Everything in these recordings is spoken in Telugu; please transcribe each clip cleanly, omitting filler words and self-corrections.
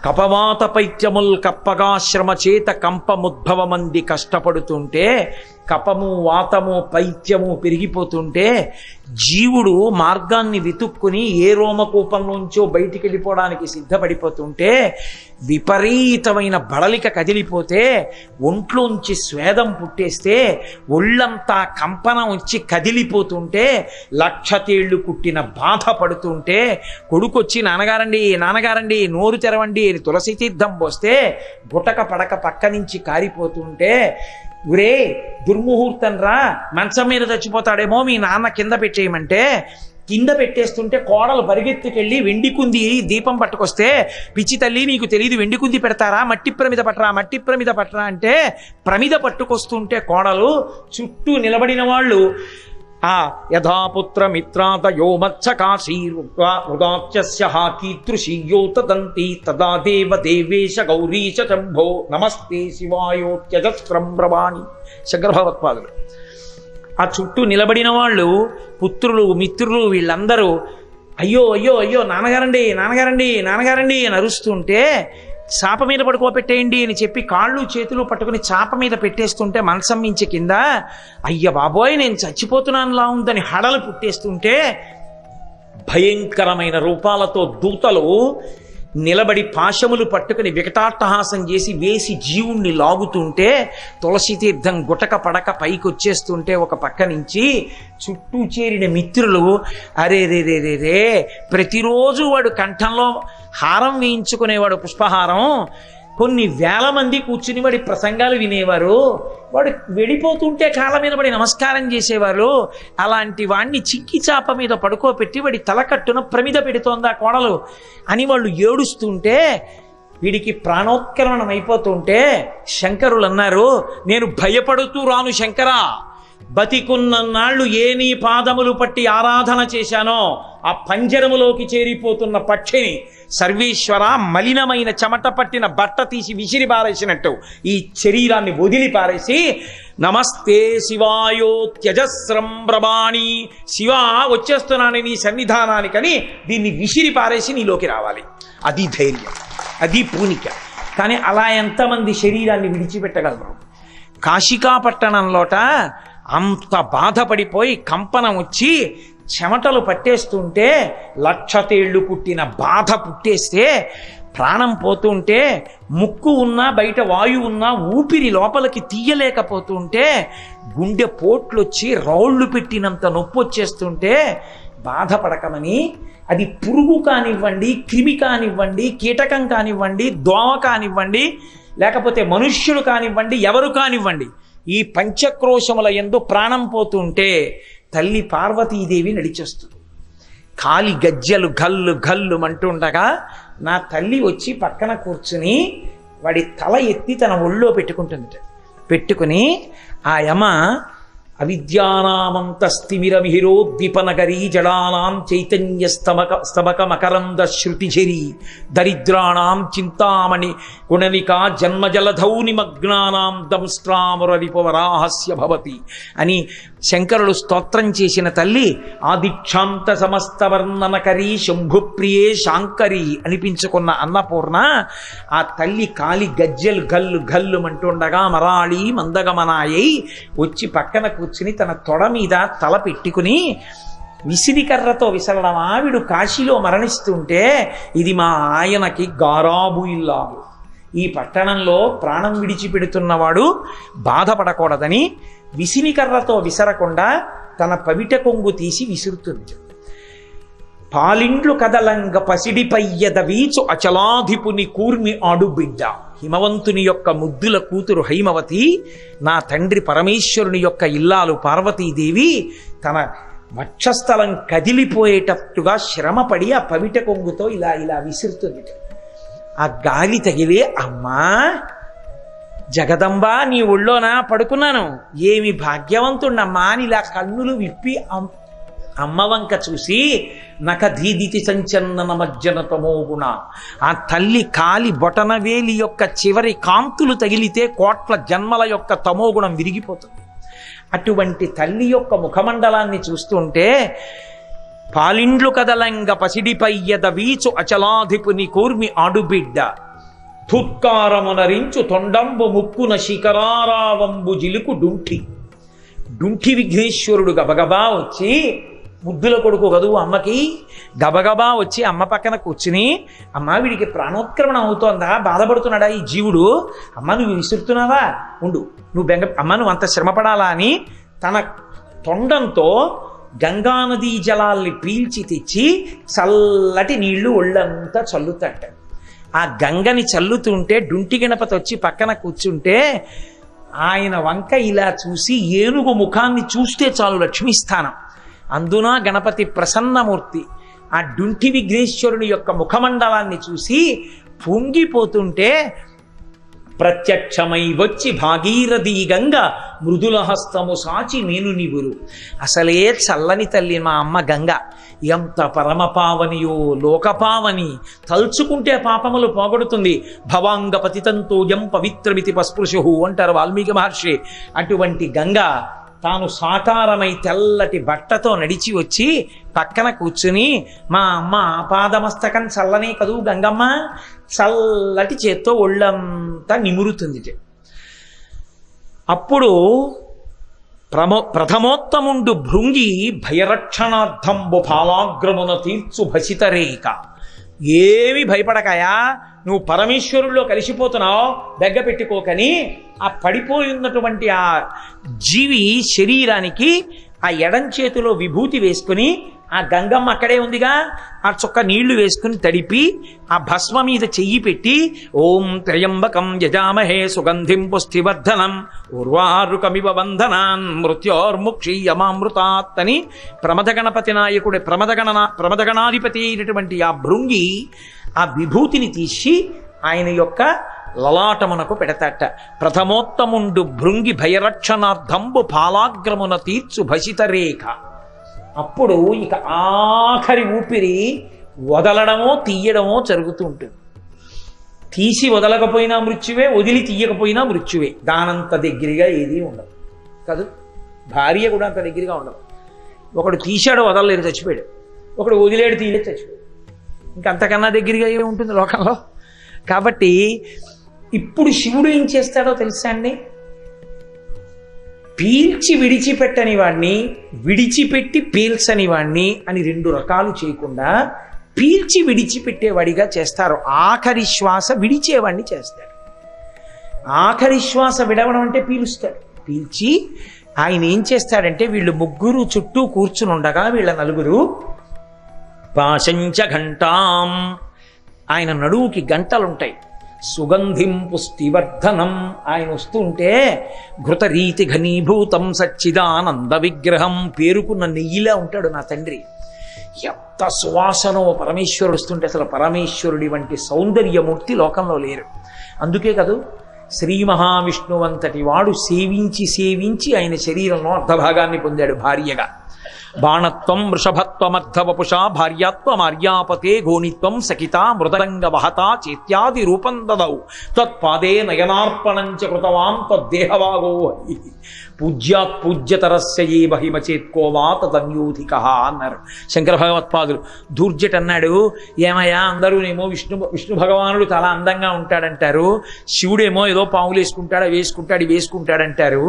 కపవాత పైత్యముల్ కప్పగాశ్రమ చేత కంపముద్భవమంది కష్టపడుతుంటే, కపము వాతము పైత్యము పెరిగిపోతుంటే జీవుడు మార్గాన్ని వెతుక్కుని ఏ రోమకూపంలోంచో బయటికి వెళ్ళిపోవడానికి సిద్ధపడిపోతుంటే, విపరీతమైన బడలిక కదిలిపోతే, ఒంట్లోంచి స్వేదం పుట్టేస్తే, ఒళ్ళంతా కంపనం వచ్చి కదిలిపోతుంటే, 1,00,000 తేళ్లు కుట్టిన బాధ పడుతుంటే, కొడుకొచ్చి నాన్నగారండి నాన్నగారండి నోరు తెరవండి అని తులసి తీర్థం పోస్తే గుటక పడక పక్క నుంచి కారిపోతుంటే, ఒరే దుర్ముహూర్తం రా, మంచం మీద చచ్చిపోతాడేమో మీ నాన్న కింద పెట్టేయమంటే కింద పెట్టేస్తుంటే కోడలు పరిగెత్తుకెళ్ళి వెండి కుంది దీపం పట్టుకొస్తే, పిచ్చి తల్లి నీకు తెలియదు వెండి కుంది పెడతారా, మట్టి ప్రమిద పట్టరా మట్టి ప్రమిద పట్టరా అంటే ప్రమిద పట్టుకొస్తుంటే కోడలు చుట్టూ నిలబడిన వాళ్ళు యథాపుత్ర మిత్రాదయో మత్సకాశీరుదాచ్యస్య కీదృశీయో తదంతి తదా దేవ దేవేశ గౌరీశ శంభో నమస్తే శివాయోత్యజస్రం బ్రవాణి. శంకర భగవత్పాదులు. ఆ చుట్టూ నిలబడిన వాళ్ళు పుత్రులు మిత్రులు వీళ్ళందరూ అయ్యో అయ్యో అయ్యో నాన్నగారండి నాన్నగారండి నాన్నగారండి అని అరుస్తుంటే, చాప మీద పడుకోబెట్టేయండి అని చెప్పి కాళ్ళు చేతులు పట్టుకుని చాప మీద పెట్టేస్తుంటే మంచం మించి కింద అయ్య బాబోయ్ నేను చచ్చిపోతున్నానులా ఉందని హడలు పుట్టేస్తుంటే, భయంకరమైన రూపాలతో దూతలు నిలబడి పాశములు పట్టుకుని వికటాట్టహాసం చేసి వేసి జీవుణ్ణి లాగుతుంటే, తులసి తీర్థం గుటక పడక పైకి వచ్చేస్తుంటే ఒక పక్క నుంచి చుట్టూ చేరిన మిత్రులు అరే రే రే రే రే ప్రతిరోజు వాడు కంఠంలో హారం వేయించుకునేవాడు పుష్పహారం, కొన్ని వేల మంది కూర్చుని వాడి ప్రసంగాలు వినేవారు, వాడు వెళ్ళిపోతుంటే కాళ్ళ మీద పడి నమస్కారం చేసేవారు, అలాంటి వాడిని చిక్కి చాప మీద పడుకోబెట్టి వాడి తలకట్టున ప్రమిద పెడుతోంది ఆ కోడలు అని వాళ్ళు ఏడుస్తుంటే, వీడికి ప్రాణోత్కరణం అయిపోతుంటే శంకరులు అన్నారు, నేను భయపడుతూ రాను శంకరా, బతికున్నన్నాళ్ళు ఏ నీ పాదములు పట్టి ఆరాధన చేశానో ఆ పంజరములోకి చేరిపోతున్న పక్షిని సర్వేశ్వర మలినమైన చెమట పట్టిన బట్ట తీసి విసిరి పారేసినట్టు ఈ శరీరాన్ని వదిలి పారేసి నమస్తే శివాయో త్యజస్రం బ్రవాణి, శివ వచ్చేస్తున్నాను నీ సన్నిధానానికని దీన్ని విసిరి పారేసి నీలోకి రావాలి. అది ధైర్యం, అది పూనిక. కానీ అలా ఎంతమంది శరీరాన్ని విడిచిపెట్టగలరు? కాశికాపట్టణంలోట అంత బాధపడిపోయి కంపనం వచ్చి చెమటలు పట్టేస్తుంటే, 1,00,000 తేళ్లు కుట్టిన బాధ పుట్టేస్తే, ప్రాణం పోతుంటే, ముక్కు ఉన్నా బయట వాయువు ఉన్నా ఊపిరి లోపలికి తీయలేకపోతుంటే, గుండె పోట్లొచ్చి రౌళ్ళు పెట్టినంత నొప్పి వచ్చేస్తుంటే బాధపడకమని, అది పురుగు కానివ్వండి, క్రిమి కానివ్వండి, కీటకం కానివ్వండి, దోమ కానివ్వండి, లేకపోతే మనుష్యులు కానివ్వండి, ఎవరు కానివ్వండి, ఈ పంచక్రోశముల యందు ప్రాణం పోతుంటే తల్లి పార్వతీదేవి నడిచొస్తుంది. కాలి గజ్జలు గల్లు గల్లు అంటుండగా నా తల్లి వచ్చి పక్కన కూర్చుని వాడి తల ఎత్తి తన ఒళ్ళో పెట్టుకుంటుంది. పెట్టుకుని ఆ యమ అవిద్యానామంతస్తిమిరమిహిరోద్దీపనగరీ జడానాం చైతన్య స్తబక మకరంద శృతిఝరీ దరిద్రాణాం చింతామణి గుణనికా జన్మజలధౌ నిమగ్నానాం దంస్ట్రామురరిపవరాహస్య భవతి అని శంకరులు స్తోత్రం చేసిన తల్లి ఆదిక్షాంత సమస్త వర్ణనకరీ శంభుప్రియే శాంకరి అనిపించుకున్న అన్నపూర్ణ ఆ తల్లి కాలి గజ్జలు గల్లు గల్లు అంటుండగా మరాళి మందగమనాయై వచ్చి పక్కన కూర్చుని తన తొడ మీద తల పెట్టుకుని విసిరికర్రతో విసరడం. ఆవిడు కాశీలో మరణిస్తుంటే ఇది మా ఆయనకి గారాబు ఇల్లాలు, ఈ పట్టణంలో ప్రాణం విడిచిపెడుతున్నవాడు బాధపడకూడదని విసిరికర్రతో విసరకుండా తన పవిట కొంగు తీసి విసురుతుంది. పాలిండ్లు కదలంగ పసిడిపయ్యద వీచు అచలాధిపుని కూర్మి ఆడుబిడ్డ, హిమవంతుని యొక్క ముద్దుల కూతురు హైమవతి, నా తండ్రి పరమేశ్వరుని యొక్క ఇల్లాలు పార్వతీదేవి తన వక్షస్థలం కదిలిపోయేటట్టుగా శ్రమపడి ఆ పవిట కొంగుతో ఇలా ఇలా విసురుతుంది. ఆ గాలి తగిలే అమ్మా జగదంబా నీ ఒళ్ళోనా పడుకున్నాను, ఏమి భాగ్యవంతుణ్ణమ్మా అని ఇలా కన్నులు విప్పి అమ్మ వంక చూసి నఖధీదితి సంచన్నన మజ్జన తమోగుణ, ఆ తల్లి కాలి బొటనవేలి యొక్క చివరి కాంతులు తగిలితే కోట్ల జన్మల యొక్క తమోగుణం విరిగిపోతుంది. అటువంటి తల్లి యొక్క ముఖమండలాన్ని చూస్తుంటే పాలిండ్లు కదలంగ పసిడిపయ్యద వీచు అచలాధిపుని కూర్మి ఆడుబిడ్డ, ధుత్కారమునరించు తొండంబు ముక్కున శిఖరారావంబు జిలుకు డుంఠి విఘ్నేశ్వరుడు గబగబా వచ్చి, ముద్దుల కొడుకు కదువు అమ్మకి, గబగబా వచ్చి అమ్మ పక్కన కూర్చుని, అమ్మ వీడికి ప్రాణోత్క్రమణ అవుతోందా, బాధపడుతున్నాడా ఈ జీవుడు, అమ్మ నువ్వు విసురుతున్నావా, ఉండు నువ్వు అమ్మ నువ్వు అంత శ్రమపడాలా అని తన తొండంతో గంగానదీ జలాల్ని పీల్చి తెచ్చి చల్లటి నీళ్లు ఒళ్ళంతా చల్లుతట. ఆ గంగని చల్లుతుంటే డుంటి గణపతి వచ్చి పక్కన కూర్చుంటే ఆయన వంక ఇలా చూసి, ఏనుగు ముఖాన్ని చూస్తే చాలు లక్ష్మీస్థానం, అందున గణపతి ప్రసన్నమూర్తి, ఆ డుంటి విఘ్నేశ్వరుని యొక్క ముఖమండలాన్ని చూసి పొంగిపోతుంటే, ప్రత్యక్షమై వచ్చి భాగీరథీ గంగ మృదుల హస్తము సాచి నేను నివురు. అసలే చల్లని తల్లి మా అమ్మ గంగ, ఎంత పరమపావనియో లోకపావని, తలుచుకుంటే పాపములు పోగొడుతుంది. భవాంగ పతితంతోయం పవిత్రమితి పస్పృశు అంటారు వాల్మీకి మహర్షి. అటువంటి గంగ తాను సాకారమై తెల్లటి బట్టతో నడిచి వచ్చి పక్కన కూర్చుని, మా అమ్మ ఆపాదమస్తకం చల్లనే కదూ గంగమ్మ, చల్లటి చేత్తో ఒళ్ళంతా నిమురుతుంది. అప్పుడు ప్రథమోత్తముండు భృంగి భయరక్షణార్థంబు ఫాలాగ్రమున తీర్చు భసితరేక. ఏమి భయపడకాయా, నువ్వు పరమేశ్వరుల్లో కలిసిపోతున్నావు, బెగ్గ పెట్టుకోకని ఆ పడిపోయి ఉన్నటువంటి ఆ జీవి శరీరానికి ఆ ఎడం చేతిలో విభూతి వేసుకుని, ఆ గంగమ్మ అక్కడే ఉందిగా, ఆ చొక్క నీళ్లు వేసుకుని తడిపి ఆ భస్మ మీద చెయ్యి పెట్టి, ఓం త్రయంబకం యజామహే సుగంధిం పుష్టివర్ధనం ఉర్వారుకమివ బంధనాన్ మృత్యోర్ముక్షీయమామృతాత్ అని ప్రమద గణపతి నాయకుడి ప్రమదగణాధిపతి అయినటువంటి ఆ భృంగి ఆ విభూతిని తీసి ఆయన యొక్క లలాటమునకు పెడతాట. ప్రథమోత్తముండు భృంగి భయరక్షణార్థంబు ఫాలాగ్రమున తీర్చు భసితరేఖ. అప్పుడు ఇక ఆఖరి ఊపిరి వదలడమో తీయడమో జరుగుతూ ఉంటుంది. తీసి వదలకపోయినా మృత్యువే, వదిలి తీయకపోయినా మృత్యువే. దానంత దగ్గరగా ఏదీ ఉండదు కాదు. భార్య కూడా అంత దగ్గరగా ఉండదు. ఒకడు తీశాడు వదలలేదు చచ్చిపోయాడు, ఒకడు వదిలేడు తీయలేదు చచ్చిపోయాడు. ఇంకంతకన్నా దగ్గరగా ఏమి ఉంటుంది లోకంలో. కాబట్టి ఇప్పుడు శివుడు ఏం చేస్తాడో తెలుసా అండి, పీల్చి విడిచిపెట్టని వాణ్ణి, విడిచిపెట్టి పీల్చని వాణ్ణి అని రెండు రకాలు చేయకుండా పీల్చి విడిచిపెట్టేవాడిగా చేస్తారు. ఆఖరి శ్వాస విడిచేవాడిని చేస్తాడు. ఆఖరి శ్వాస విడవడం అంటే పీలుస్తాడు. పీల్చి ఆయన ఏం చేస్తాడంటే, వీళ్ళు ముగ్గురు చుట్టూ కూర్చుని ఉండగా వీళ్ళ నలుగురు పాశంచ ఘంటాం, ఆయన నడువుకి గంటలుంటాయి, సుగంధిం పుష్టివర్ధనం, ఆయన వస్తుంటే ఘృతరీతి ఘనీభూతం సచ్చిదానంద విగ్రహం, పేరుకున్న నెయ్యిలా ఉంటాడు నా తండ్రి. ఎంత సువాసనో పరమేశ్వరుడు వస్తుంటే, అసలు పరమేశ్వరుడి వంటి సౌందర్యమూర్తి లోకంలో లేరు. అందుకే కదూ శ్రీ మహావిష్ణువంతటి వాడు సేవించి సేవించి ఆయన శరీరంలో అర్ధభాగాన్ని పొందాడు భార్యగా. బాణత్వం వృషభత్వమర్ధవపుషా భార్యాత్వమార్యాపతే ఘోణిత్వం సఖిత మృదరంగ వహతా చేత్యాది రూపం దదౌ తత్పాదే నయనార్పణంచ కృతవాం తద్దేహవాగో పూజ్యాత్ పూజ్యతరస్య ఏ మహిమచేత్కోవా తదన్యూధిక అన్నారు శంకర భగవత్పాదులు. దూర్జట్ అన్నాడు, ఏమయ్యా అందరూనేమో విష్ణు భగవానుడు చాలా అందంగా ఉంటాడంటారు, శివుడేమో ఏదో పాములు వేసుకుంటాడంటారు.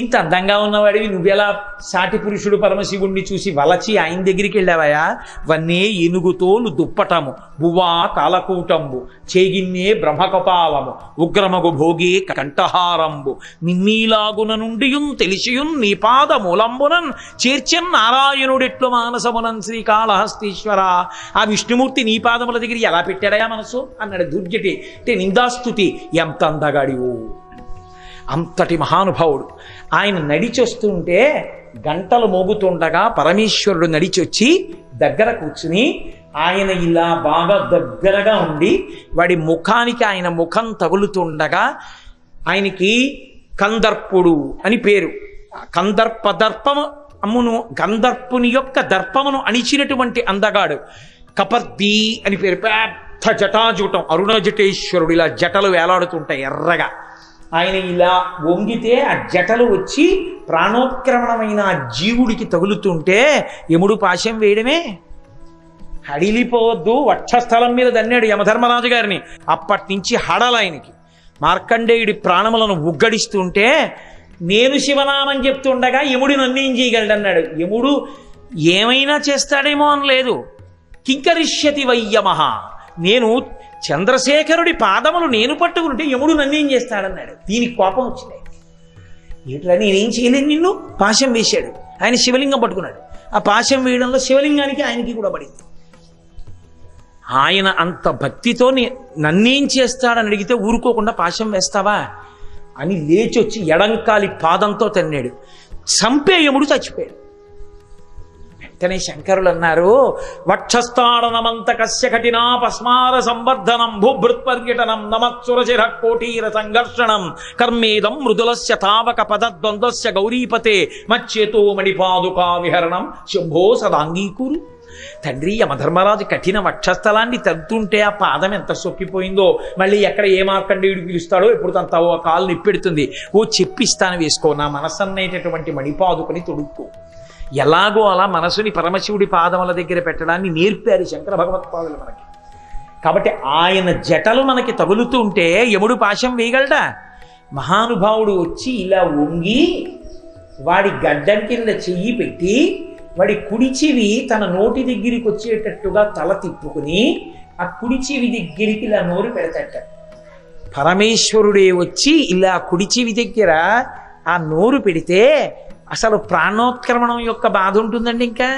ఇంత అందంగా ఉన్నవాడివి నువ్వెలా సాటి పురుషుడు పరమశివుణ్ణి చూసి వలచి ఆయన దగ్గరికి వెళ్ళావయా? వన్నే ఏనుగుతోలు దుప్పటము బువ్వా కాలకూటంబు చేగిన్నే బ్రహ్మకపాలము ఉగ్రమగు భోగే కంఠహారంబు నిన్నీలాగున నుండి తెలిసియున్ నీ పాద మూలంబునన్ చేర్చన్ నారాయణుడెట్లు మానసమునన్ శ్రీకాళహస్తీశ్వర. ఆ విష్ణుమూర్తి నీ పాదముల దగ్గర ఎలా పెట్టాడయా మనసు అన్నాడు దుర్జటి. అంటే నిందాస్తుతి, ఎంత అందగాడివో. అంతటి మహానుభావుడు ఆయన నడిచొస్తుంటే గంటలు మోగుతుండగా పరమేశ్వరుడు నడిచొచ్చి దగ్గర కూర్చుని ఆయన ఇలా బాగా దగ్గరగా ఉండి వాడి ముఖానికి ఆయన ముఖం తగులుతుండగా ఆయనకి కందర్పుడు అని పేరు. గంధర్పుని యొక్క దర్పమును అణిచినటువంటి అందగాడు. కపర్ది అని పేరు. పెద్ద జటాజూటం, అరుణ జటేశ్వరుడు. ఇలా జటలు వేలాడుతుంటాయి ఎర్రగా. ఆయన ఇలా వంగితే ఆ జటలు వచ్చి ప్రాణోత్క్రమణమైన ఆ జీవుడికి తగులుతుంటే యముడు పాశం వేయడమే. హడిలిపోవద్దు, వక్షస్థలం మీద దన్నాడు యమధర్మరాజు గారిని. అప్పటి నుంచి హడలాయనికి. మార్కండేయుడి ప్రాణములను ఉగ్గడిస్తుంటే నేను శివనామం చెప్తుండగా యముడు నన్నేం చేయగలడన్నాడు. యముడు ఏమైనా చేస్తాడేమో అని లేదు. కింకరిష్యతి వయ్యమహ, నేను చంద్రశేఖరుడి పాదములు నేను పట్టుకుంటే యముడు నన్నేం చేస్తాడన్నాడు. దీనికి కోపం వచ్చింది. ఏట్లా నేనేం చేయలేను నిన్ను, పాశం వేశాడు. ఆయన శివలింగం పట్టుకున్నాడు. ఆ పాశం వేయడంలో శివలింగానికి ఆయనకి కూడా పడింది. ఆయన అంత భక్తితో నన్నేం చేస్తాడని అడిగితే ఊరుకోకుండా పాశం వేస్తావా అని లేచొచ్చి ఎడంకాలి పాదంతో తన్నాడు. చంపేయముడు చచ్చిపోయాడు. వెంటనే శంకరులు అన్నారు, వక్షస్థాడనమంత కస్య కఠినా పస్మార సంవర్ధనం భూభృత్పర్యటనం నమత్సురశిర కోటీర సంఘర్షణం కర్మేదం మృదులస్య తావక పదద్వంద్వస్య గౌరీపతే మచ్చేతో మణిపాదుకా విహరణం శంభో సదాంగీకూరు. తండ్రి, యమధర్మరాజు కఠిన వక్షస్థలాన్ని తగ్గుతుంటే ఆ పాదం ఎంత సొక్కిపోయిందో, మళ్ళీ ఎక్కడ ఏ మార్కండేయుడు పిలుస్తాడో ఎప్పుడు తన తవ కాలు నిప్పెడుతుంది. ఓ చెప్పిస్తాను వేసుకో, నా మనసు అనేటటువంటి మణిపాదుకని తొడుక్కో. ఎలాగో అలా మనసుని పరమశివుడి పాదముల దగ్గర పెట్టడాన్ని నేర్పారు శంకర భగవత్పాదులు మనకి. కాబట్టి ఆయన జటలు మనకి తగులుతుంటే యముడు పాశం వేయగలడా? మహానుభావుడు వచ్చి ఇలా వంగి వాడి గడ్డం కింద చెయ్యి పెట్టి వాడి కుడిచివి తన నోటి దగ్గరికి వచ్చేటట్టుగా తల తిప్పుకుని ఆ కుడిచివి దగ్గరికి ఇలా నోరు పెడతట. పరమేశ్వరుడే వచ్చి ఇలా కుడిచివి దగ్గర ఆ నోరు పెడితే అసలు ప్రాణోత్క్రమణం యొక్క బాధ ఉంటుందండి. ఇంకా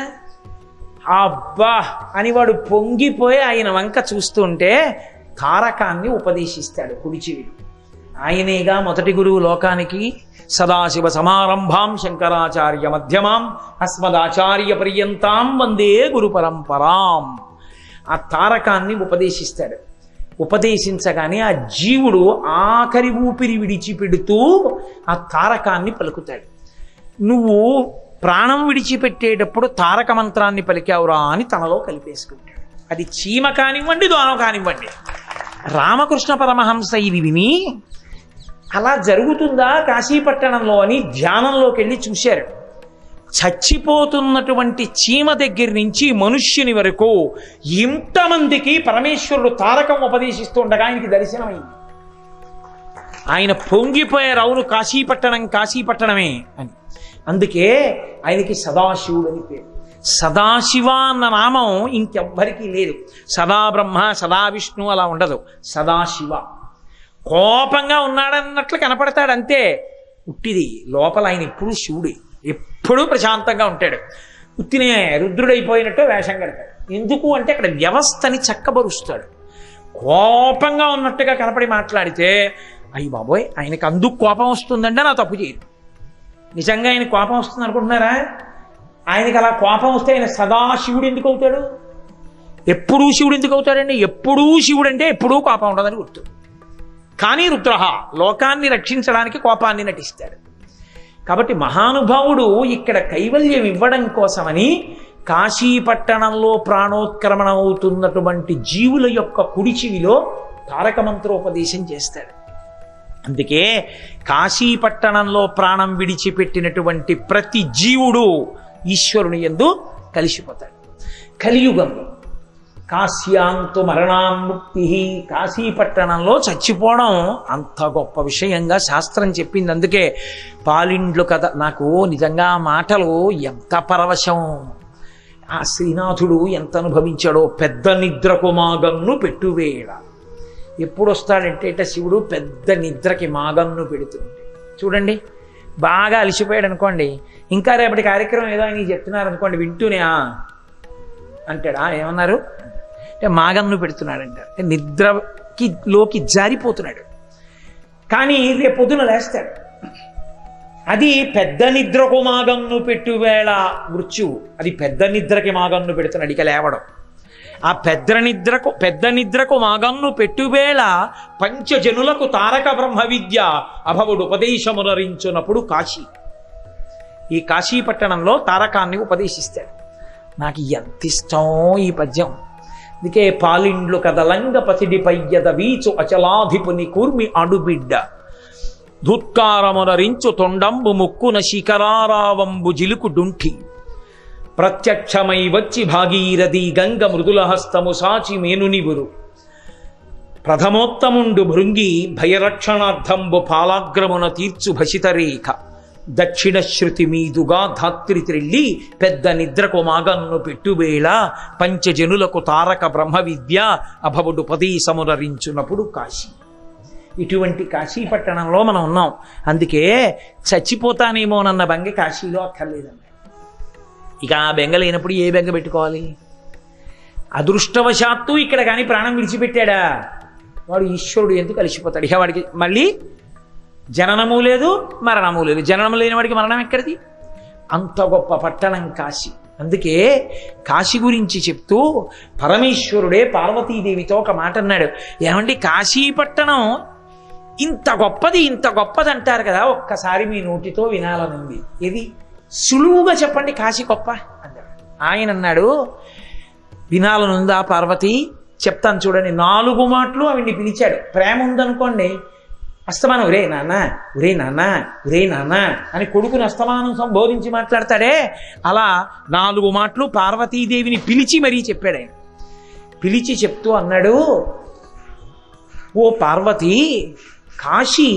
అబ్బా అని వాడు పొంగిపోయి ఆయన వంక చూస్తుంటే తారకాన్ని ఉపదేశిస్తాడు కుడిచివిడు. ఆయనేగా మొదటి గురువు లోకానికి. సదాశివ సమారంభాం శంకరాచార్య మధ్యమాం అస్మదాచార్య పర్యంతాం వందే గురు పరంపరాం. ఆ తారకాన్ని ఉపదేశిస్తాడు. ఉపదేశించగానే ఆ జీవుడు ఆఖరి ఊపిరి విడిచిపెడుతూ ఆ తారకాన్ని పలుకుతాడు. నువ్వు ప్రాణం విడిచిపెట్టేటప్పుడు తారక మంత్రాన్ని పలికావురా అని తనలో కలిపేసుకుంటాడు. అది చీమ కానివ్వండి, దోమ కానివ్వండి. రామకృష్ణ పరమహంస ఇది విని అలా జరుగుతుందా కాశీపట్టణంలో అని ధ్యానంలోకి వెళ్ళి చూశారు. చచ్చిపోతున్నటువంటి చీమ దగ్గర నుంచి మనుష్యుని వరకు ఇంతమందికి పరమేశ్వరుడు తారకం ఉపదేశిస్తుండగా ఆయనకి దర్శనమైంది. ఆయన పొంగిపోయారు, అవును కాశీపట్టణం కాశీపట్టణమే అని. అందుకే ఆయనకి సదాశివుడు అని పేరు. సదాశివ అన్న నామం ఇంకెవ్వరికీ లేదు. సదా బ్రహ్మ, సదా విష్ణు అలా ఉండదు. సదాశివ. కోపంగా ఉన్నాడన్నట్లు కనపడతాడు అంతే, ఉట్టిది. లోపల ఆయన ఎప్పుడూ శివుడే, ఎప్పుడూ ప్రశాంతంగా ఉంటాడు. ఉత్తినే రుద్రుడైపోయినట్టు వేషం కడతాడు. ఎందుకు అంటే అక్కడ వ్యవస్థని చక్కబరుస్తాడు. కోపంగా ఉన్నట్టుగా కనపడి మాట్లాడితే అయ్యి బాబోయ్ ఆయనకి అందుకు కోపం వస్తుందంటే నా తప్పు చేయదు. నిజంగా ఆయన కోపం వస్తుంది అనుకుంటున్నారా? ఆయనకి అలా కోపం వస్తే ఆయన సదాశివుడు ఎందుకు అవుతాడు? ఎప్పుడూ శివుడు ఎందుకు అవుతాడండి? ఎప్పుడూ శివుడు అంటే ఎప్పుడూ కోపం ఉండదని గుర్తు. కానీ రుద్రహ లోకాన్ని రక్షించడానికి కోపాన్ని నటిస్తాడు. కాబట్టి మహానుభావుడు ఇక్కడ కైవల్యం ఇవ్వడం కోసమని కాశీపట్టణంలో ప్రాణోత్క్రమణం అవుతున్నటువంటి జీవుల యొక్క కుడిచివిలో తారక మంత్రోపదేశం చేస్తాడు. అందుకే కాశీపట్టణంలో ప్రాణం విడిచిపెట్టినటువంటి ప్రతి జీవుడు ఈశ్వరుని యందు కలిసిపోతాడు. కలియుగంలో కాశ్యాంతు మరణాన్ముక్తి, కాశీపట్టణంలో చచ్చిపోవడం అంత గొప్ప విషయంగా శాస్త్రం చెప్పింది. అందుకే పాలిండ్లు కథ నాకు నిజంగా మాటలు ఎంత పరవశం. ఆ శ్రీనాథుడు ఎంత అనుభవించాడో. పెద్ద నిద్రకు మాగన్ను పెట్టువేళ. ఎప్పుడు వస్తాడంటే శివుడు పెద్ద నిద్రకి మాగన్ను పెడుతుంటే చూడండి. బాగా అలిసిపోయాడు అనుకోండి, ఇంకా రేపటి కార్యక్రమం ఏదో ఆయన చెప్తున్నారు అనుకోండి, వింటూనే అంటాడా ఏమన్నారు అంటే మాగన్ను పెడుతున్నాడు అంటారు. అంటే నిద్రలోకి జారిపోతున్నాడు. కానీ రేపు పొద్దున లేస్తాడు. అది పెద్ద నిద్రకు మాగన్ను పెట్టువేళ మృత్యువు. అది పెద్ద నిద్రకి మాగన్ను పెడుతున్నాడు ఇక లేవడం. ఆ పెద్ద నిద్రకు మాగన్ను పెట్టువేళ పంచజనులకు తారక బ్రహ్మ విద్య అభవుడు ఉపదేశమునరించునప్పుడు కాశీ. ఈ కాశీపట్టణంలో తారకాన్ని ఉపదేశిస్తాడు. నాకు ఎంత ఇష్టం ఈ పద్యం. అందుకే పాలిండ్లు కదలంగ పసిడి పయ్యద వీచు అచలాధిపుని కూర్మి అడుబిడ్డ ధుత్కారమునరించు తొండంబు ముక్కున శిఖరారావంబు జిలుకు డుంఠి ప్రత్యక్షమై వచ్చి భాగీరథి గంగ మృదుల హస్తము సాచి మేనునివురు ప్రథమోత్తముండు భృంగి భయరక్షణార్థంబు పాలాగ్రమున తీర్చు భసితరేఖ దక్షిణ శృతి మీదుగా ధాత్రి త్రిల్లి పెద్ద నిద్రకు మాగన్ను పెట్టువేళ పంచజనులకు తారక బ్రహ్మ విద్య అభవుడు పదీసమునరించునప్పుడు కాశీ. ఇటువంటి కాశీ పట్టణంలో మనం ఉన్నాం. అందుకే చచ్చిపోతానేమోనన్న బెంగ కాశీలో అక్కర్లేదండి. ఇక ఆ బెంగ లేనప్పుడు ఏ బెంగ పెట్టుకోవాలి? అదృష్టవశాత్తు ఇక్కడ కానీ ప్రాణం విడిచిపెట్టాడా వాడు ఈశ్వరుడు ఎందుకు కలిసిపోతాడు. ఇక వాడికి మళ్ళీ జననము లేదు మరణము లేదు. జననం లేని వాడికి మరణం ఎక్కడిది? అంత గొప్ప పట్టణం కాశీ. అందుకే కాశీ గురించి చెప్తూ పరమేశ్వరుడే పార్వతీదేవితో ఒక మాట అన్నాడు. ఏమండి, కాశీ పట్టణం ఇంత గొప్పది అంటారు కదా, ఒక్కసారి మీ నోటితో వినాలనుంది. ఇది సులువుగా చెప్పండి, కాశీ గొప్ప అన్నాడు. ఆయన అన్నాడు, వినాలనుందా పార్వతి? చెప్తాను చూడండి. 4 మాటలు ఆవిడ్ని పిలిచాడు. ప్రేమ ఉందనుకోండి, అస్తమానం ఒరే నాన్న ఒరే నాన్న ఒరే నాన్న అని కొడుకుని అస్తమానం సంబోధించి మాట్లాడతాడే, అలా 4 మాటలు పార్వతీదేవిని పిలిచి మరీ చెప్పాడు. ఆయన పిలిచి చెప్తూ అన్నాడు, ఓ పార్వతి, కాశీ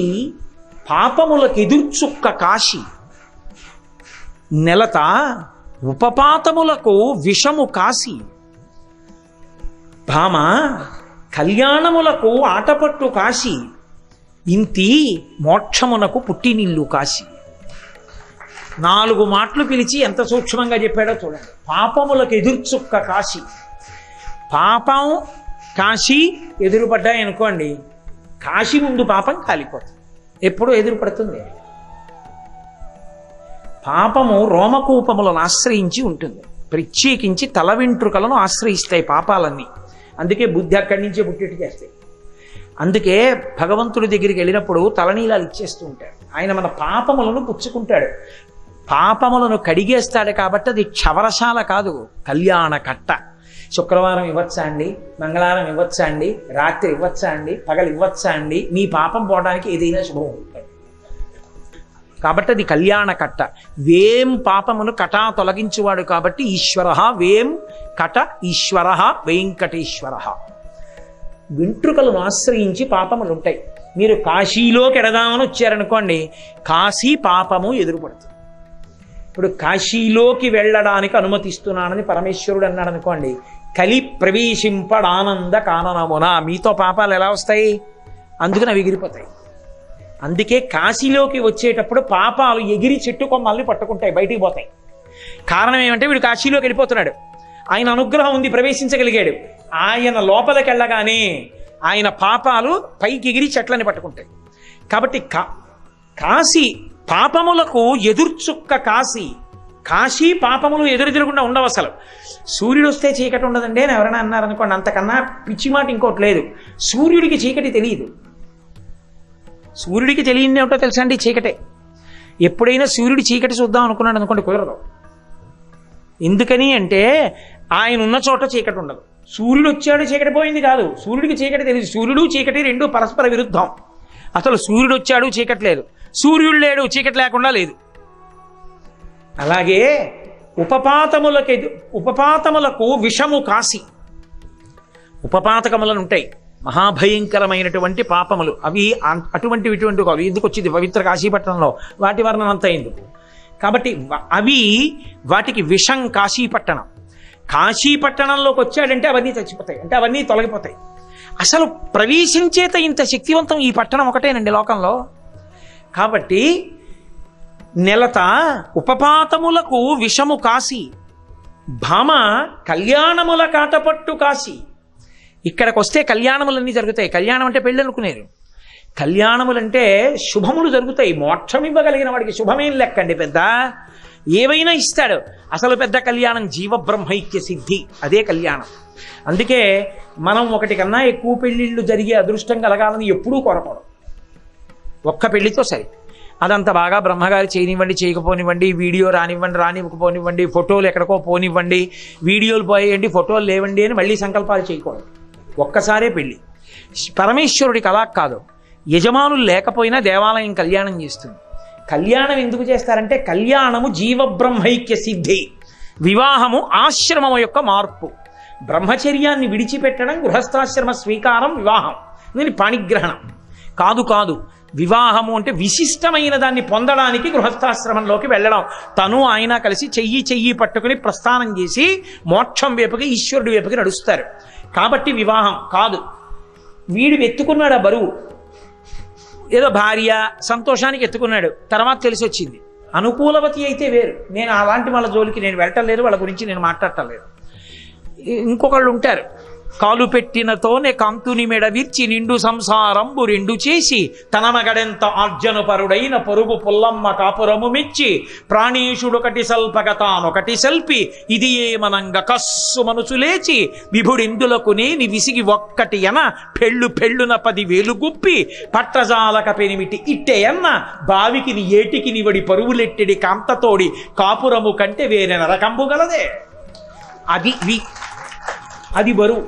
పాపములకు ఎదుర్చుక్క కాశీ, నెలత ఉపపాతములకు విషము కాశీ, భామ కళ్యాణములకు ఆటపట్టు కాశీ, ఇంతి మోక్షమునకు పుట్టినిల్లు కాశీ. 4 మాటలు పిలిచి ఎంత సూక్ష్మంగా చెప్పాడో చూడండి. పాపములకు ఎదుర్చుక్క కాశీ. పాపం కాశీ ఎదురుపడ్డాయనుకోండి, కాశీ ముందు పాపం కాలిపోతుంది. ఎప్పుడు ఎదురుపడుతుంది? పాపము రోమకూపములను ఆశ్రయించి ఉంటుంది. ప్రత్యేకించి తల వెంట్రుకలను ఆశ్రయిస్తాయి పాపాలన్నీ. అందుకే బుద్ధి అక్కడి నుంచే పుట్టిట్టు చేస్తాయి. అందుకే భగవంతుడి దగ్గరికి వెళ్ళినప్పుడు తలనీలాలు ఇచ్చేస్తూ ఉంటాడు. ఆయన మన పాపములను పుచ్చుకుంటాడు, పాపములను కడిగేస్తాడు. కాబట్టి అది క్షవరశాల కాదు, కళ్యాణ కట్ట. శుక్రవారం ఇవ్వచ్చా అండి, మంగళవారం ఇవ్వచ్చా అండి, రాత్రి ఇవ్వచ్చా అండి, పగలు ఇవ్వచ్చా అండి, మీ పాపం పోవడానికి ఏదైనా శుభం ఉంటుంది. కాబట్టి అది కళ్యాణ కట్ట. వేం పాపమును కటా తొలగించువాడు కాబట్టి ఈశ్వర వేం కట ఈశ్వర వెంకటేశ్వర. వెంట్రుకలను ఆశ్రయించి పాపములు ఉంటాయి. మీరు కాశీలోకి ఎడదామని వచ్చారనుకోండి, కాశీ పాపము ఎదురుపడుతుంది. ఇప్పుడు కాశీలోకి వెళ్ళడానికి అనుమతిస్తున్నానని పరమేశ్వరుడు అన్నాడు అనుకోండి, కలి ప్రవేశింపడానంద కాననమున, మీతో పాపాలు ఎలా వస్తాయి? అందుకని అవి ఎగిరిపోతాయి. అందుకే కాశీలోకి వచ్చేటప్పుడు పాపాలు ఎగిరి చెట్టు కొమ్మల్ని పట్టుకుంటాయి, బయటికి పోతాయి. కారణం ఏమంటే వీడు కాశీలోకి వెళ్ళిపోతున్నాడు, ఆయన అనుగ్రహం ఉంది, ప్రవేశించగలిగాడు. ఆయన లోపలికి వెళ్ళగానే ఆయన పాపాలు పైకి ఎగిరి చెట్లని పట్టుకుంటాయి. కాబట్టి కాశీ పాపములకు ఎదుర్చుక్క కాశీ. కాశీ పాపములు ఎదురెదురకుండా ఉండవు. అసలు సూర్యుడు వస్తే చీకటి ఉండదండి అని ఎవరైనా అన్నారనుకోండి, అంతకన్నా పిచ్చి మాట ఇంకోటి లేదు. సూర్యుడికి చీకటి తెలియదు. సూర్యుడికి తెలియని ఏమిటో తెలుసా అండి? చీకటే. ఎప్పుడైనా సూర్యుడి చీకటి చూద్దాం అనుకున్నాడు అనుకోండి, కుదరదు. ఎందుకని అంటే ఆయన ఉన్న చోట చీకటి ఉండదు. సూర్యుడు వచ్చాడు చీకటి పోయింది కాదు, సూర్యుడికి చీకటి తెలియదు. సూర్యుడు చీకటి రెండు పరస్పర విరుద్ధం. అసలు సూర్యుడు వచ్చాడు చీకటి లేదు, సూర్యుడు లేడు చీకటి లేకుండా లేదు. అలాగే ఉపపాతములకు విషము కాశీ. ఉపపాతకములను ఉంటాయి, మహాభయంకరమైనటువంటి పాపములు. అవి అటువంటివి కాదు. ఎందుకు వచ్చింది పవిత్ర కాశీపట్నంలో? వాటి వర్ణన అంతా ఎందుకు? కాబట్టి అవి వాటికి విషం కాశీపట్టణం. కాశీపట్టణంలోకి వచ్చాడంటే అవన్నీ చచ్చిపోతాయి, అంటే అవన్నీ తొలగిపోతాయి. అసలు ప్రవేశించేత ఇంత శక్తివంతం ఈ పట్టణం ఒకటేనండి లోకంలో. కాబట్టి నెలత ఉపపాతములకు విషము కాశీ, భామ కళ్యాణముల కాటపట్టు కాశీ. ఇక్కడికి వస్తే కళ్యాణములన్నీ జరుగుతాయి. కళ్యాణం అంటే పెళ్ళి అనుకునేరు. కళ్యాణములంటే శుభములు జరుగుతాయి. మోక్షం ఇవ్వగలిగిన వాడికి శుభమేం లెక్కండి, పెద్ద ఏవైనా ఇస్తాడు. అసలు పెద్ద కళ్యాణం జీవబ్రహ్మైక్య సిద్ధి, అదే కళ్యాణం. అందుకే మనం ఒకటి కన్నా ఎక్కువ పెళ్ళిళ్ళు జరిగే అదృష్టం కలగాలని ఎప్పుడూ కోరకూడదు. ఒక్క పెళ్లితో సరి. అదంతా బాగా బ్రహ్మగారి చేయనివ్వండి, చేయకపోనివ్వండి, వీడియో రానివ్వకపోనివ్వండి, ఫోటోలు ఎక్కడికో పోనివ్వండి, వీడియోలు పోయేయండి, ఫోటోలు లేవండి అని మళ్ళీ సంకల్పాలు చేయకూడదు. ఒక్కసారే పెళ్ళి. పరమేశ్వరుడికి అలా కాదు. యజమానులు లేకపోయినా దేవాలయం కళ్యాణం చేస్తుంది. కళ్యాణం ఎందుకు చేస్తారంటే కళ్యాణము జీవబ్రహ్మైక్య సిద్ధి. వివాహము ఆశ్రమం యొక్క మార్పు. బ్రహ్మచర్యాన్ని విడిచిపెట్టడం, గృహస్థాశ్రమ స్వీకారం వివాహం. దీని పాణిగ్రహణం కాదు. వివాహము అంటే విశిష్టమైన దాన్ని పొందడానికి గృహస్థాశ్రమంలోకి వెళ్ళడం. తను ఆయన కలిసి చెయ్యి పట్టుకుని ప్రస్థానం చేసి మోక్షం వైపుకి, ఈశ్వరుడి వైపుకి నడుస్తారు. కాబట్టి వివాహం కాదు. వీడు ఎత్తుకున్నాడు ఆ బరువు, ఏదో భార్య సంతోషానికి ఎత్తుకున్నాడు, తర్వాత తెలిసి వచ్చింది. అనుకూలవతి అయితే వేరు. నేను అలాంటి వాళ్ళ జోలికి నేను వెళ్ళటం లేదు, వాళ్ళ గురించి నేను మాట్లాడటం లేదు. ఇంకొకళ్ళు ఉంటారు, కాలు పెట్టినతోనే కాంతుని మెడ విర్చి నిండు సంసారంబు రెండు చేసి తన మగడెంత ఆర్జను పరుడైన పొరుగు పుల్లమ్మ కాపురము మెచ్చి ప్రాణేశుడొకటి సల్పగతానొకటి సల్పి ఇది ఏమనంగ కస్సు మనసు లేచి విభుడిందులకు నేని విసిగి ఒక్కటి ఎన పెళ్ళున 10,000 గుప్పి పట్రజాలక పెనిమిటి ఇట్టెయన్న బావికి ఏటికి నివడి పరువులెట్టెడి కాంతతోడి కాపురము కంటే వేరే నరకంబు గలదే. అది బరువు.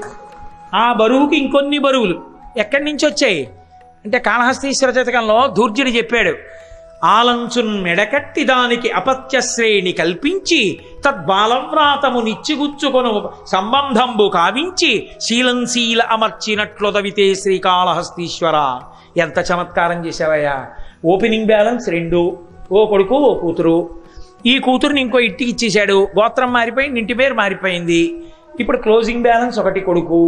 ఆ బరువుకి ఇంకొన్ని బరువులు ఎక్కడి నుంచి వచ్చాయి అంటే కాళహస్తీశ్వర శతకంలో ధూర్జుడు చెప్పాడు, ఆలంచున్ మెడకట్టి దానికి అపత్యశ్రేణి కల్పించి తద్బాలవ్రాతము నిచ్చిగుచ్చుకొను సంబంధంబు కావించి శీల అమర్చినట్లొదవితే శ్రీకాళహస్తీశ్వర. ఎంత చమత్కారం చేశావయ్యా. ఓపెనింగ్ బ్యాలెన్స్ 2, ఓ కొడుకు ఓ కూతురు. ఈ కూతురుని ఇంకో ఇంటికి ఇచ్చేశాడు, గోత్రం మారిపోయింది, ఇంటి పేరు మారిపోయింది. ఇప్పుడు క్లోజింగ్ బ్యాలెన్స్ 1 కొడుకు.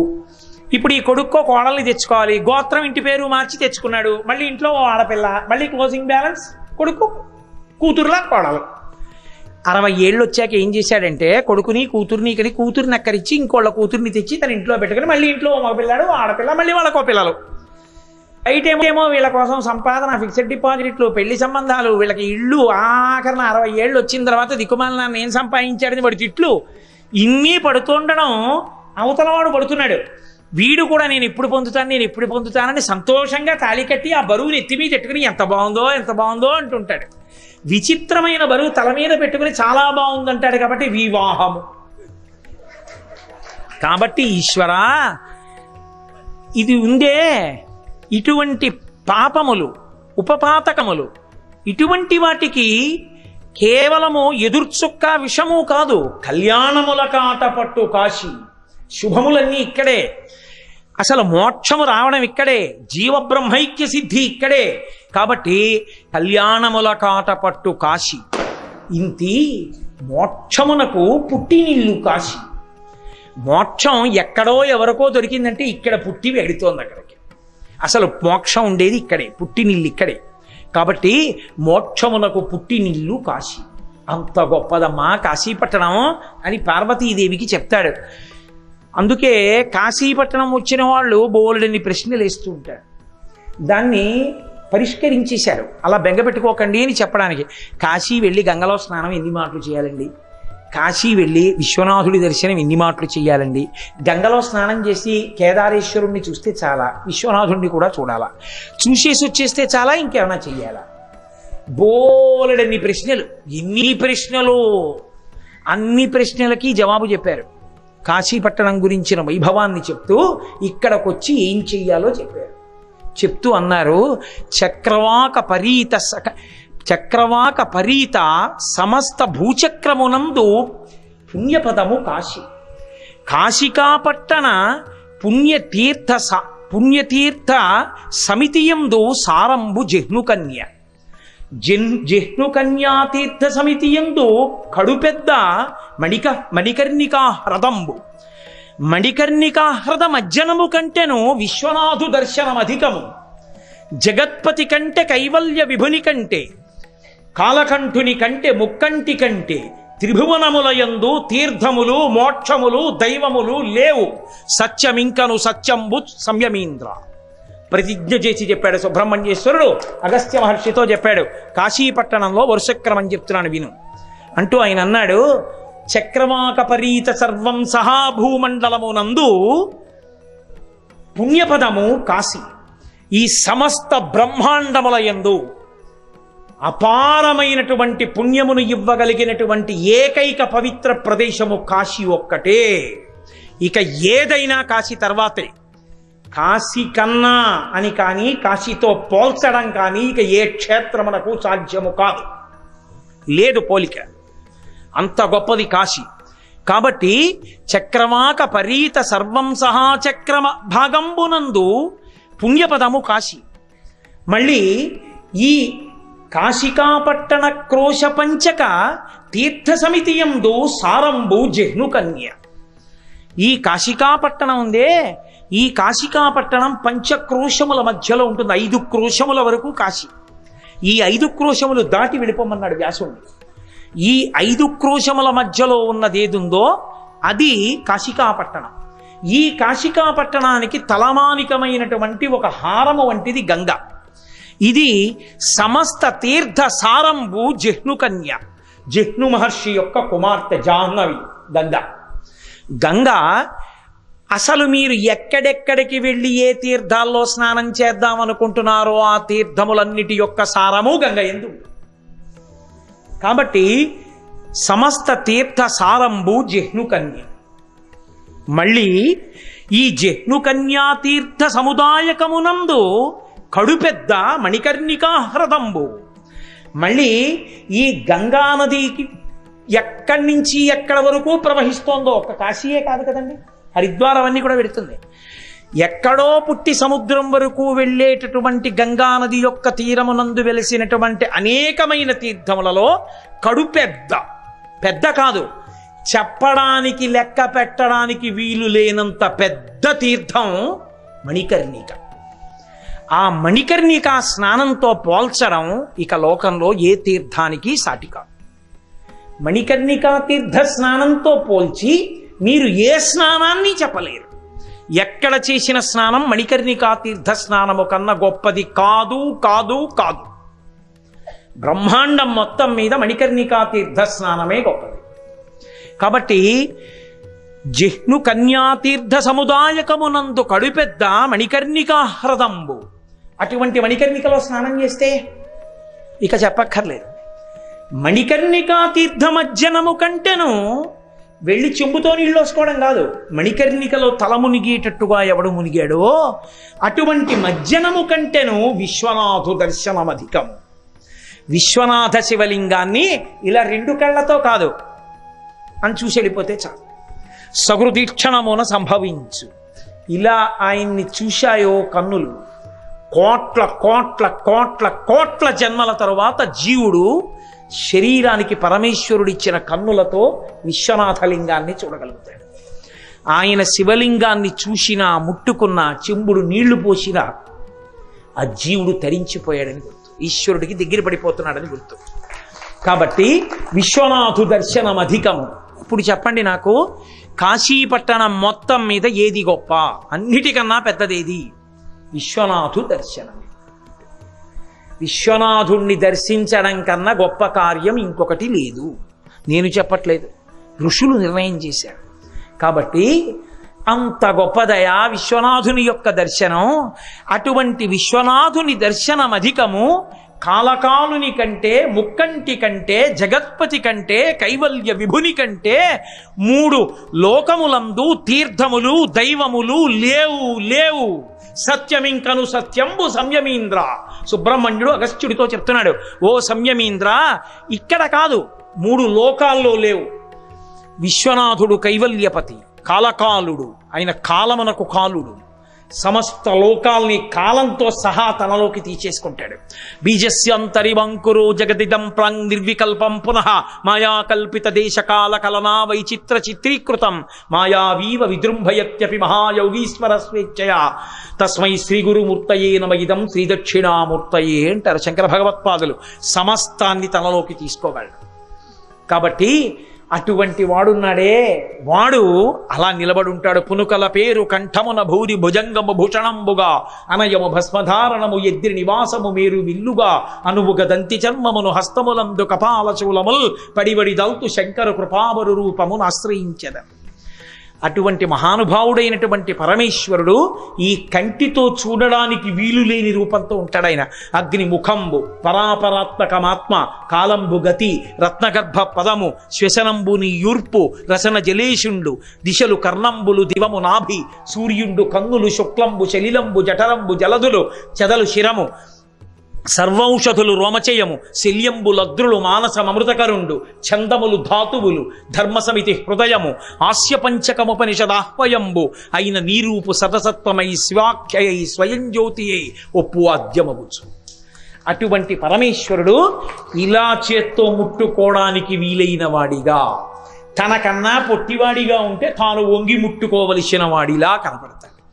ఇప్పుడు ఈ కొడుక్కో కోడల్ని తెచ్చుకోవాలి, గోత్రం ఇంటి పేరు మార్చి తెచ్చుకున్నాడు, మళ్ళీ ఇంట్లో ఆడపిల్ల, మళ్ళీ క్లోజింగ్ బ్యాలెన్స్ కొడుకు, కూతురులా కోడలు. 60 ఏళ్ళు వచ్చాక ఏం చేశాడంటే కొడుకుని కూతుర్ని కని కూతుర్ని అక్కరించి ఇంకోళ్ళ కూతుర్ని తెచ్చి తన ఇంట్లో పెట్టుకుని మళ్ళీ ఇంట్లో మగపిల్లాడు ఆడపిల్ల, మళ్ళీ వాళ్ళకో పిల్లలు. ఏమో వీళ్ళ కోసం సంపాదన, ఫిక్స్డ్ డిపాజిట్లు, పెళ్లి సంబంధాలు, వీళ్ళకి ఇళ్ళు. ఆఖరణ 60 ఏళ్ళు వచ్చిన తర్వాత దిక్కుమాల నేను సంపాదించాడని వాడి తిట్లు ఇన్ని పడుతుండడం అవతలవాడు పడుతున్నాడు. వీడు కూడా నేను ఎప్పుడు పొందుతానని సంతోషంగా తాళి కట్టి ఆ బరువుని ఎత్తి మీద పెట్టుకుని ఎంత బాగుందో అంటుంటాడు. విచిత్రమైన బరువు తల మీద పెట్టుకుని చాలా బాగుందంటాడు. కాబట్టి వివాహము. కాబట్టి ఈశ్వరా, ఇది ఉందే, ఇటువంటి పాపములు, ఉపపాతకములు, ఇటువంటి వాటికి కేవలము ఎదుర్చుక్క విషము కాదు, కళ్యాణముల కాట పట్టు కాశీ. శుభములన్నీ ఇక్కడే, అసలు మోక్షము రావడం ఇక్కడే, జీవబ్రహ్మైక్య సిద్ధి ఇక్కడే. కాబట్టి కళ్యాణముల కాట పట్టు కాశీ. ఇంతి మోక్షమునకు పుట్టినిల్లు కాశీ. మోక్షం ఎక్కడో ఎవరికో దొరికిందంటే ఇక్కడ పుట్టి వెడుతోంది అక్కడికి. అసలు మోక్షం ఉండేది ఇక్కడే, పుట్టినిల్లు ఇక్కడే. కాబట్టి మోక్షమునకు పుట్టినిల్లు కాశీ. అంత గొప్పదమ్మా కాశీపట్టణం అని పార్వతీదేవికి చెప్తాడు. అందుకే కాశీపట్టణం వచ్చిన వాళ్ళు బోలెడన్ని ప్రశ్నలు వేస్తూ ఉంటారు. దాన్ని పరిష్కరించేశారు. అలా బెంగపెట్టుకోకండి అని చెప్పడానికి. కాశీ వెళ్ళి గంగలో స్నానం ఎన్ని మాటలు చేయాలండి? కాశీ వెళ్ళి విశ్వనాథుడి దర్శనం ఎన్ని మాటలు చేయాలండి? గంగలో స్నానం చేసి కేదారేశ్వరుణ్ణి చూస్తే చాలా, విశ్వనాథుడిని కూడా చూడాలా? చూసేసి వచ్చేస్తే చాలా, ఇంకేమైనా చెయ్యాలా? బోలెడన్ని ప్రశ్నలు. ఎన్ని ప్రశ్నలు! అన్ని ప్రశ్నలకి జవాబు చెప్పారు. కాశీపట్టణం గురించిన వైభవాన్ని చెప్తూ ఇక్కడికొచ్చి ఏం చెయ్యాలో చెప్పారు. చెప్తూ అన్నారు, చక్రవాక పరీత సమస్త భూచక్రమునందు పుణ్యపదము కాశీ. కాశికాపట్టణ పుణ్యతీర్థ సమితియందు సారంభు జహ్నుకన్య. జహ్నుకన్యాతీర్థ సమితియందు కడుపెద్ద మణికర్ణికా హ్రదంబు. మణికర్ణికా హ్రద మజ్జనము కంటెను విశ్వనాథు దర్శనమధికము. జగత్పతి కంటే కైవల్య విభుని కంటే కాలకంఠుని కంటే ముక్కంటి కంటే త్రిభువనములయందు తీర్థములు మోక్షములు దైవములు లేవు. సత్యమింకను సత్యంబు సంయమీంద్ర. ప్రతిజ్ఞ చేసి చెప్పాడు సుబ్రహ్మణ్యేశ్వరుడు. అగస్త్య మహర్షితో చెప్పాడు, కాశీపట్టణంలో వరుసక్రమం చెప్తున్నాను విను అంటూ ఆయన అన్నాడు, చక్రవాక పరీత సర్వం సహా భూమండలమునందు పుణ్యపదము కాశీ. ఈ సమస్త బ్రహ్మాండముల యందు అపారమైనటువంటి పుణ్యమును ఇవ్వగలిగినటువంటి ఏకైక పవిత్ర ప్రదేశము కాశీ ఒక్కటే. ఇక ఏదైనా కాశీ తర్వాతే. కాశీ కన్నా అని కానీ కాశీతో పోల్చడం కానీ ఇక ఏ క్షేత్రమునకు సాధ్యము కాదు, లేదు పోలిక. అంత గొప్పది కాశీ. కాబట్టి చక్రవాక పరీత సర్వం సహా చక్రమ భాగంబునందు పుణ్యపదము కాశీ. మళ్ళీ ఈ కాశికాపట్టణ క్రోశ పంచక తీర్థ సమితియందు సారంబు జహ్నుకన్య. ఈ కాశికాపట్టణం ఉందే, ఈ కాశికాపట్టణం పంచక్రోశముల మధ్యలో ఉంటుంది. 5 క్రోశముల వరకు కాశీ. ఈ 5 క్రోశములు దాటి వెళ్ళిపోమన్నాడు వ్యాసుడిని. ఈ 5 క్రోశముల మధ్యలో ఉన్నదేదుందో అది కాశికాపట్టణం. ఈ కాశికాపట్టణానికి తలమానికమైనటువంటి ఒక హారము వంటిది గంగ. ఇది సమస్త తీర్థ సారంబు జహ్నుకన్య. జహ్ను మహర్షి యొక్క కుమార్తె జాహ్నవి గంగ. గంగ అసలు మీరు ఎక్కడెక్కడికి వెళ్ళి ఏ తీర్థాల్లో స్నానం చేద్దాం అనుకుంటున్నారో ఆ తీర్థములన్నిటి యొక్క సారము గంగ యందు. కాబట్టి సమస్త తీర్థ సారంబు జహ్నుకన్య. మళ్ళీ ఈ జహ్నుకన్యా తీర్థ సముదాయకమునందు కడుపెద్ద మణికర్ణికా హ్రదంబు. మళ్ళీ ఈ గంగా నదికి ఎక్కడి నుంచి ఎక్కడి వరకు ప్రవహిస్తోందో, ఒక్క కాశీయే కాదు కదండి, హరిద్వారం అన్నీ కూడా పెడుతుంది. ఎక్కడో పుట్టి సముద్రం వరకు వెళ్ళేటటువంటి గంగా నది యొక్క తీరమునందు వెలిసినటువంటి అనేకమైన తీర్థములలో కడుపెద్ద, పెద్ద కాదు, చెప్పడానికి లెక్క పెట్టడానికి వీలు లేనంత పెద్ద తీర్థం మణికర్ణిక. ఆ మణికర్ణిక స్నానంతో పోల్చడం ఇక లోకంలో ఏ తీర్థానికి సాటి కాదు. మణికర్ణికా తీర్థ స్నానంతో పోల్చి మీరు ఏ స్నానాన్ని చెప్పలేరు. ఎక్కడ చేసిన స్నానం మణికర్ణికా తీర్థ స్నానము కన్నా గొప్పది కాదు కాదు కాదు. బ్రహ్మాండం మొత్తం మీద మణికర్ణికా తీర్థ స్నానమే గొప్పది. కాబట్టి జిహ్ను కన్యాతీర్థ సముదాయకమునందు కడుపెద్ద మణికర్ణికా హ్రదంబు. అటువంటి మణికర్ణికలో స్నానం చేస్తే ఇక చెప్పక్కర్లేదు. మణికర్ణికా తీర్థ మజ్జనము కంటెను వెళ్ళి చెంబుతో నీళ్ళు వేసుకోవడం కాదు, మణికర్ణికలో తల మునిగేటట్టుగా ఎవడు మునిగాడో అటువంటి మజ్జనము కంటెను విశ్వనాథు దర్శనమధికము. విశ్వనాథ శివలింగాన్ని ఇలా 2 కళ్ళతో కాదు అని చూసి వెళ్ళిపోతే చాలు. సగృదీక్షణమున సంభవించు. ఇలా ఆయన్ని చూశాయో కన్నులు కోట్ల కోట్ల కోట్ల కోట్ల జన్మల తరువాత జీవుడు శరీరానికి పరమేశ్వరుడిచ్చిన కన్నులతో విశ్వనాథలింగాన్ని చూడగలుగుతాడు. ఆయన శివలింగాన్ని చూసినా ముట్టుకున్నా చెంబుడు నీళ్లు పోసినా ఆ జీవుడు తరించిపోయాడని గుర్తు, ఈశ్వరుడికి దగ్గర పడిపోతున్నాడని గుర్తు. కాబట్టి విశ్వనాథు దర్శనం అధికము. ఇప్పుడు చెప్పండి నాకు, కాశీపట్టణం మొత్తం మీద ఏది గొప్ప? అన్నిటికన్నా పెద్దదేది? విశ్వనాథు దర్శనం. విశ్వనాథుణ్ణి దర్శించడం కన్నా గొప్ప కార్యం ఇంకొకటి లేదు. నేను చెప్పట్లేదు, ఋషులు నిర్ణయం చేశారు. కాబట్టి అంత గొప్పదయా విశ్వనాథుని యొక్క దర్శనం. అటువంటి విశ్వనాథుని దర్శనం అధికము. కాలకాలుని కంటే, ముక్కంటి కంటే, జగత్పతి కంటే, కైవల్య విభుని కంటే 3 లోకములందు తీర్థములు దైవములు లేవు లేవు. సత్యమింకను సత్యంబు సంయమీంద్ర. సుబ్రహ్మణ్యుడు అగస్త్యుడితో చెప్తున్నాడు, ఓ సంయమీంద్ర, ఇక్కడ కాదు 3 లోకాల్లో లేవు. విశ్వనాథుడు కైవల్యపతి, కాలకాలుడు, ఆయన కాలమునకు కాలుడు, సమస్త లోకాల్ని కాలంతో సహా తనలోకి తీసేసుకుంటాడు. బీజస్యంతరివంకురు జగదిదం ప్రాంగ్ నిర్వికల్పం పునః మాయా కల్పిత దేశకాల కలనా వైచిత్ర చిత్రీకృతం మాయావీవ విజృంభయత్యపి మహాయోగీశ్వర స్వేచ్ఛయా తస్మై శ్రీ గురుమూర్తయే నమ ఇదం శ్రీ దక్షిణామూర్తయే అంటారు శంకర భగవత్పాదులు. సమస్తాన్ని తనలోకి తీసుకోగలడు. కాబట్టి అటువంటి వాడున్నాడే, వాడు అలా నిలబడుంటాడు. పునుకల పేరు కంఠమున భూరి భుజంగము భూషణంబుగా అనయము భస్మధారణము ఎద్రి నివాసము మేరు విల్లుగా అనువుగ దంతి చర్మమును హస్తములందు కపాల శూలముల్ పడివడి దల్తు శంకర కృపావరు రూపమును ఆశ్రయించద. అటువంటి మహానుభావుడైనటువంటి పరమేశ్వరుడు ఈ కంటితో చూడడానికి వీలు లేని రూపంతో ఉంటాడు. ఆయన అగ్ని ముఖంబు, పరాపరాత్మకమాత్మ, కాలంబు గతి, రత్నగర్భ పదము, శ్వశనంబుని యూర్పు, రసన జలేషుండు, దిశలు కర్ణంబులు, దివము నాభి, సూర్యుండు కన్నులు, శుక్లంబు శలిలంబు, జఠరంబు జలదులు, చెదలు శిరము, సర్వౌషధులు రోమచయము, శల్యంబు లద్రులు మానసమృతకరుండు, ఛందములు ధాతువులు, ధర్మసమితి హృదయము, ఆస్యపంచకముపనిషదాహ్వయంబు అయిన నీరూపు సతసత్వమై శివాఖ్యయై స్వయం జ్యోతియై ఒప్పు ఆద్యమగుచు. అటువంటి పరమేశ్వరుడు ఇలా చేత్తో ముట్టుకోవడానికి వీలైన వాడిగా, తనకన్నా పొట్టివాడిగా ఉంటే తాను వంగి ముట్టుకోవలసిన వాడిలా కనపడతాడు.